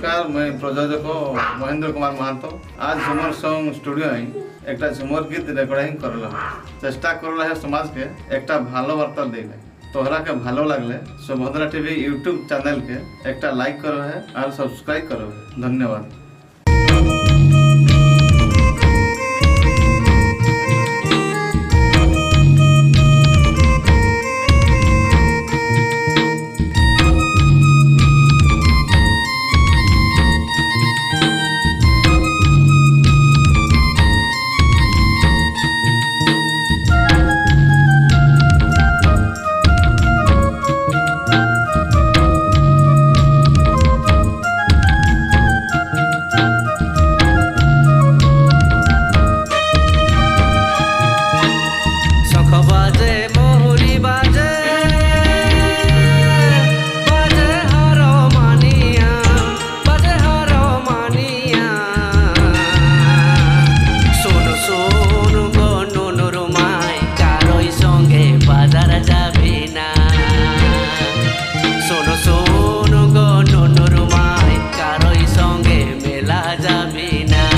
नमस्कार, मैं प्रयोजक महेंद्र कुमार महतो। आज झुमर सॉन्ग स्टूडियो एक झुमर गीत रेकर्डिंग करल चेष्टा कर समाज के एक भालो वार्ता देने तोहरा के भालो लगले सुभद्रा टीवी यूट्यूब चैनल के एक लाइक करो है और सब्सक्राइब करो है। धन्यवाद। सोनो गो नुनुर माय कारोई संगे मेला जाबी ना।